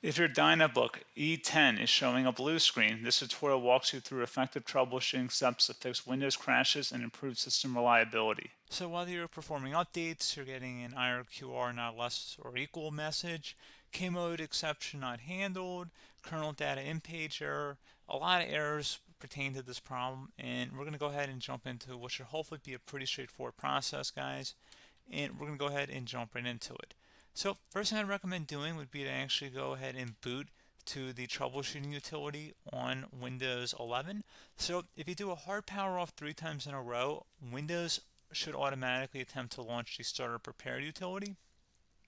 If your Dynabook E10 is showing a blue screen, this tutorial walks you through effective troubleshooting steps to fix Windows crashes and improve system reliability. So whether you're performing updates, you're getting an IRQR not less or equal message, K-mode exception not handled, kernel data in page error, a lot of errors pertain to this problem, and we're going to go ahead and jump into what should hopefully be a pretty straightforward process, guys, and we're going to go ahead and jump right into it. So first thing I'd recommend doing would be to actually go ahead and boot to the troubleshooting utility on Windows 11. So if you do a hard power off 3 times in a row, Windows should automatically attempt to launch the starter prepare utility.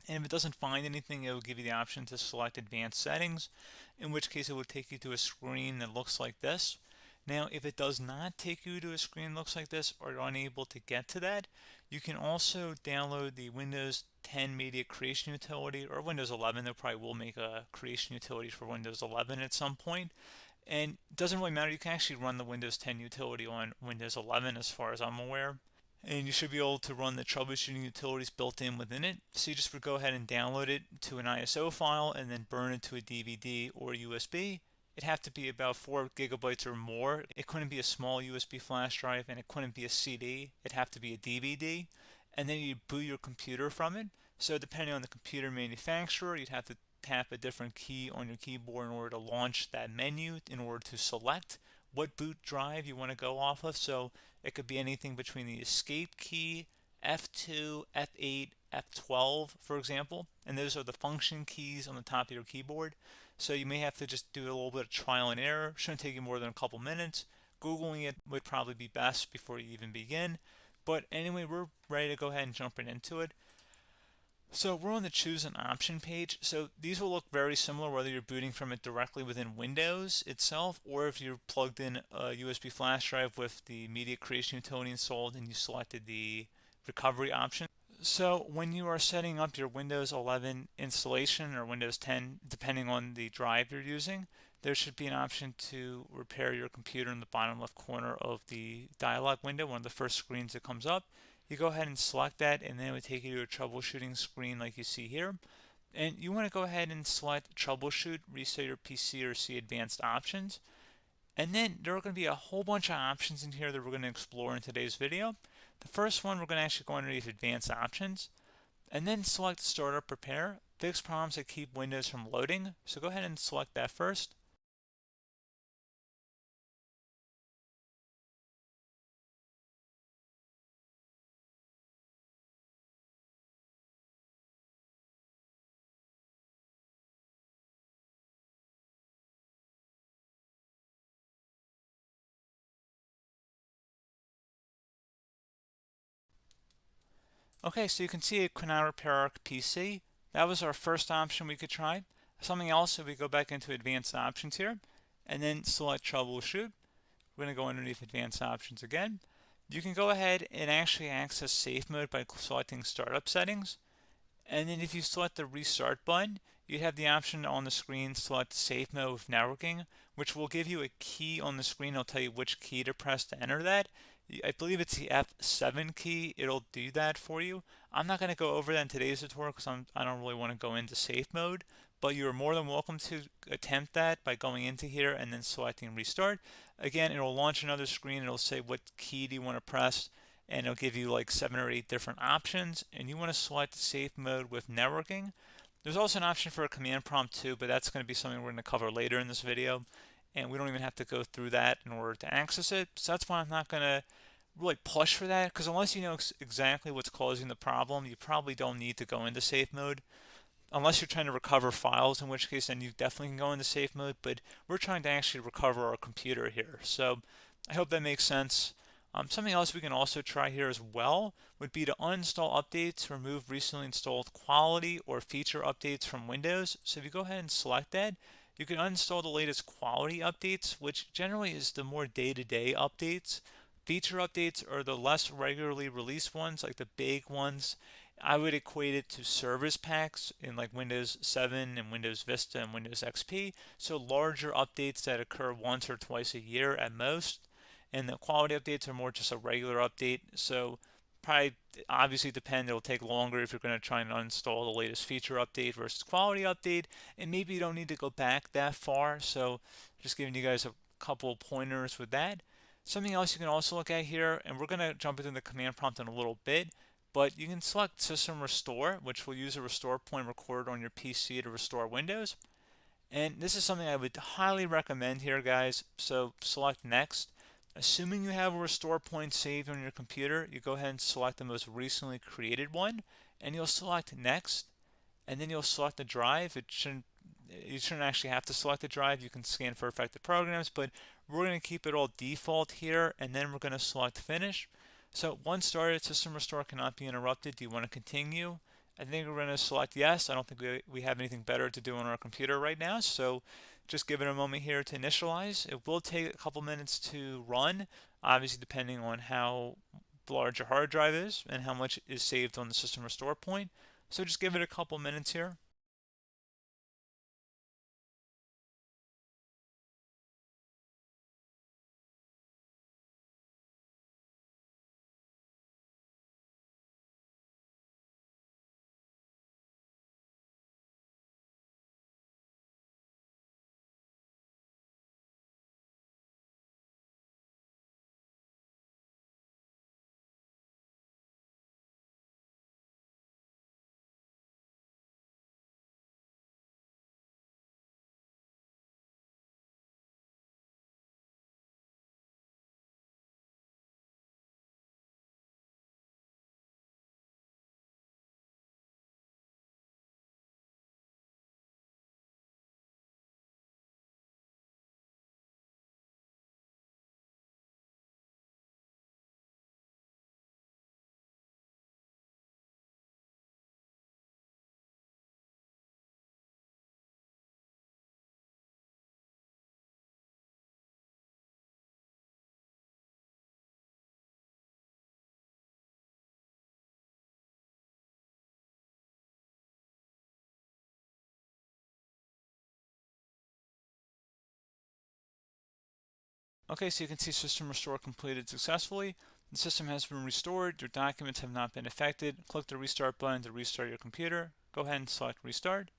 And if it doesn't find anything, it will give you the option to select advanced settings, in which case it would take you to a screen that looks like this. Now, if it does not take you to a screen that looks like this, or you're unable to get to that, you can also download the Windows 10 Media Creation Utility, or Windows 11. They probably will make a creation utility for Windows 11 at some point. And it doesn't really matter, you can actually run the Windows 10 utility on Windows 11 as far as I'm aware. And you should be able to run the troubleshooting utilities built in within it. So you just would go ahead and download it to an ISO file and then burn it to a DVD or USB. It'd have to be about 4 gigabytes or more. It couldn't be a small USB flash drive, and it couldn't be a CD. It'd have to be a DVD. And then you'd boot your computer from it. So depending on the computer manufacturer, you'd have to tap a different key on your keyboard in order to launch that menu, in order to select what boot drive you want to go off of. So it could be anything between the escape key, F2, F8, F12, for example, and those are the function keys on the top of your keyboard. So you may have to just do a little bit of trial and error. Shouldn't take you more than a couple minutes. Googling it would probably be best before you even begin. But anyway, we're ready to go ahead and jump right into it. So we're on the choose an option page. So these will look very similar whether you're booting from it directly within Windows itself, or if you're plugged in a USB flash drive with the media creation utility installed and you selected the recovery option. So when you are setting up your Windows 11 installation or Windows 10, depending on the drive you're using, there should be an option to repair your computer in the bottom left corner of the dialog window, one of the first screens that comes up. You go ahead and select that, and then it would take you to a troubleshooting screen like you see here. And you want to go ahead and select troubleshoot, reset your PC, or see advanced options. And then there are going to be a whole bunch of options in here that we're going to explore in today's video. The first one, we're going to actually go underneath advanced options and then select startup prepare, fix problems that keep Windows from loading. So go ahead and select that first. Okay, so you can see it could not repair our PC. That was our first option we could try. Something else, if we go back into advanced options here and then select troubleshoot, we're going to go underneath advanced options again. You can go ahead and actually access safe mode by selecting startup settings. And then if you select the restart button, you have the option on the screen select safe mode with networking, which will give you a key on the screen. It'll tell you which key to press to enter that. I believe it's the F7 key. It'll do that for you. I'm not going to go over that in today's tutorial because I don't really want to go into safe mode, but you're more than welcome to attempt that by going into here and then selecting restart. Again, it'll launch another screen. It'll say what key do you want to press, and it'll give you like 7 or 8 different options, and you want to select safe mode with networking. There's also an option for a command prompt too, but that's going to be something we're going to cover later in this video, and we don't even have to go through that in order to access it. So that's why I'm not going to really push for that, because unless you know exactly what's causing the problem, you probably don't need to go into safe mode. Unless you're trying to recover files, in which case then you definitely can go into safe mode, but we're trying to actually recover our computer here. So I hope that makes sense. Something else we can also try here as well would be to uninstall updates, remove recently installed quality or feature updates from Windows. So if you go ahead and select that, you can uninstall the latest quality updates, which generally is the more day-to-day updates. Feature updates are the less regularly released ones, like the big ones. I would equate it to service packs in like Windows 7 and Windows Vista and Windows XP. So larger updates that occur once or twice a year at most. And the quality updates are more just a regular update. So probably obviously depend. It'll take longer if you're going to try and uninstall the latest feature update versus quality update, and maybe you don't need to go back that far. So just giving you guys a couple pointers with that. Something else you can also look at here, and we're going to jump into the command prompt in a little bit, but you can select System Restore, which will use a restore point recorded on your PC to restore Windows. And this is something I would highly recommend here, guys. So select Next. Assuming you have a restore point saved on your computer, you go ahead and select the most recently created one, and you'll select Next, and then you'll select the drive. You shouldn't actually have to select the drive. You can scan for affected programs, but we're going to keep it all default here, and then we're going to select Finish. So once started, System Restore cannot be interrupted. Do you want to continue? I think we're going to select yes. I don't think we have anything better to do on our computer right now, so just give it a moment here to initialize. It will take a couple minutes to run, obviously depending on how large your hard drive is and how much is saved on the System Restore point. So just give it a couple minutes here. Okay, so you can see System Restore completed successfully. The system has been restored. Your documents have not been affected. Click the Restart button to restart your computer. Go ahead and select Restart.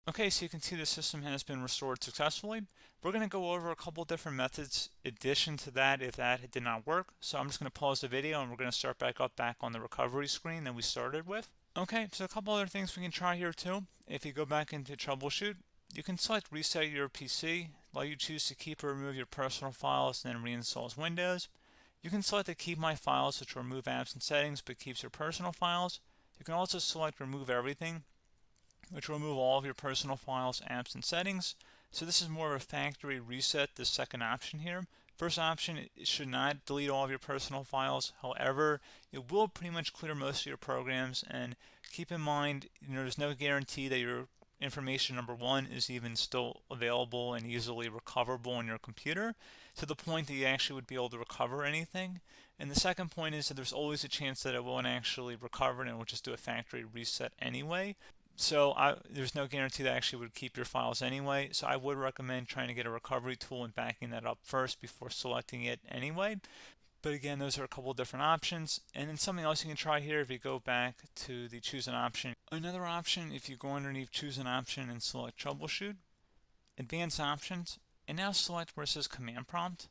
Okay, so you can see the system has been restored successfully. We're going to go over a couple different methods in addition to that if that did not work. So I'm just going to pause the video and we're going to start back on the recovery screen that we started with. Okay, so a couple other things we can try here too. If you go back into troubleshoot, you can select reset your PC, let you choose to keep or remove your personal files and then reinstalls Windows. You can select to keep my files, which will remove apps and settings but keeps your personal files. You can also select remove everything, which will remove all of your personal files, apps, and settings. So this is more of a factory reset, the second option here. First option, it should not delete all of your personal files. However, it will pretty much clear most of your programs, and keep in mind, there's no guarantee that your information, number one, is even still available and easily recoverable on your computer to the point that you actually would be able to recover anything. And the second point is that there's always a chance that it won't actually recover and it will just do a factory reset anyway. So there's no guarantee that actually would keep your files anyway. So I would recommend trying to get a recovery tool and backing that up first before selecting it anyway. But again, those are a couple different options. And then something else you can try here, if you go back to the choose an option. Another option, if you go underneath choose an option and select troubleshoot, advanced options, and now select where it says command prompt.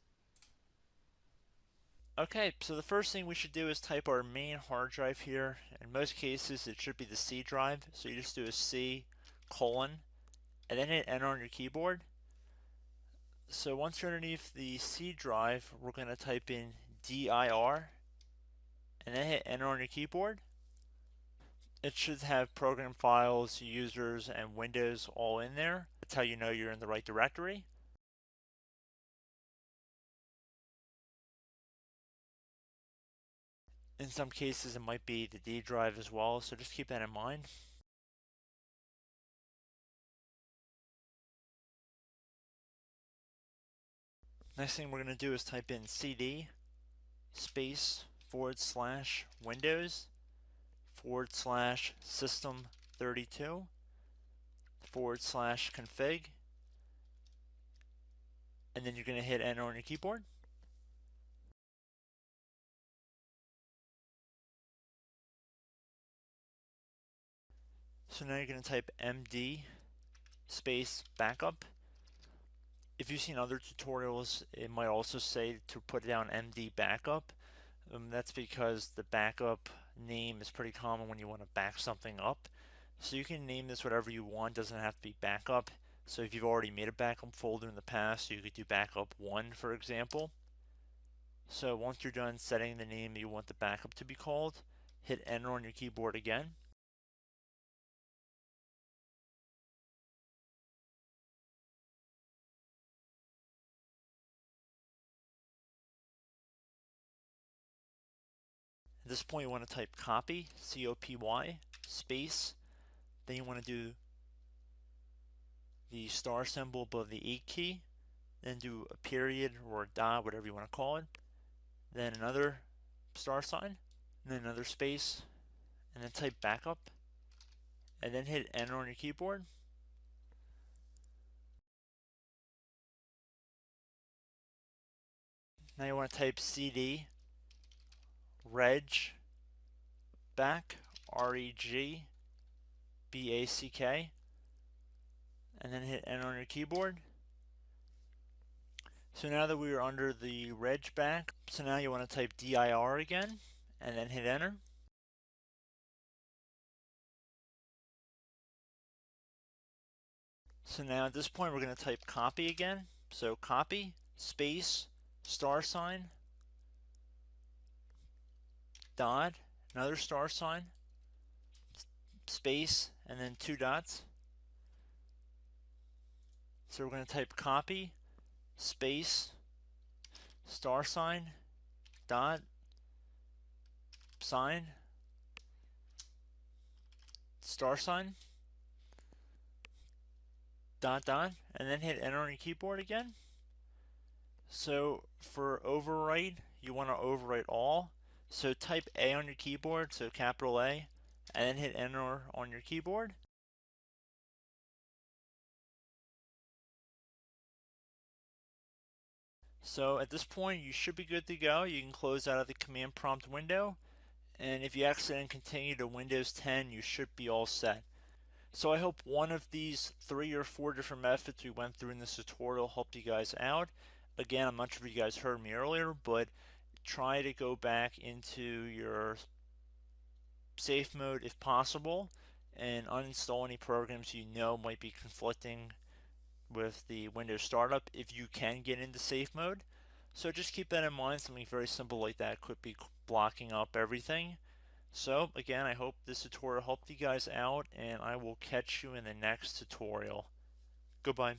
Okay, so the first thing we should do is type our main hard drive here. In most cases, it should be the C drive. So you just do a C colon and then hit enter on your keyboard. So once you're underneath the C drive, we're going to type in dir and then hit enter on your keyboard. It should have program files, users, and Windows all in there. That's how you know you're in the right directory. In some cases, it might be the D drive as well, so just keep that in mind. Next thing we're going to do is type in cd space / Windows / system32 / config, and then you're going to hit enter on your keyboard. So now you're going to type md space backup. If you've seen other tutorials, it might also say to put down md backup. That's because the backup name is pretty common when you want to back something up. So you can name this whatever you want, doesn't have to be backup. So if you've already made a backup folder in the past, you could do backup 1, for example. So once you're done setting the name you want the backup to be called, hit enter on your keyboard again. At this point you want to type copy, C-O-P-Y, space, then you want to do the star symbol above the 8 key, then do a period or a dot, whatever you want to call it, then another star sign, and then another space, and then type backup, and then hit enter on your keyboard. Now you want to type cd reg back, REG BACK, and then hit enter on your keyboard. So now that we are under the reg back, so now you want to type dir again, and then hit enter. So now at this point we're going to type copy again. So copy, space, star sign, dot, another star sign, space, and then 2 dots. So we're going to type copy, space, star sign, dot, sign, star sign, dot, dot, and then hit enter on your keyboard again. So for overwrite, you want to overwrite all. So type A on your keyboard, so capital A, and then hit enter on your keyboard. So at this point you should be good to go. You can close out of the command prompt window, and if you accidentally continue to Windows 10 you should be all set. So I hope one of these 3 or 4 different methods we went through in this tutorial helped you guys out. Again, I'm not sure if you guys heard me earlier, but try to go back into your safe mode if possible and uninstall any programs you know might be conflicting with the Windows startup if you can get into safe mode. So just keep that in mind. Something very simple like that could be blocking up everything. So again, I hope this tutorial helped you guys out, and I will catch you in the next tutorial. Goodbye.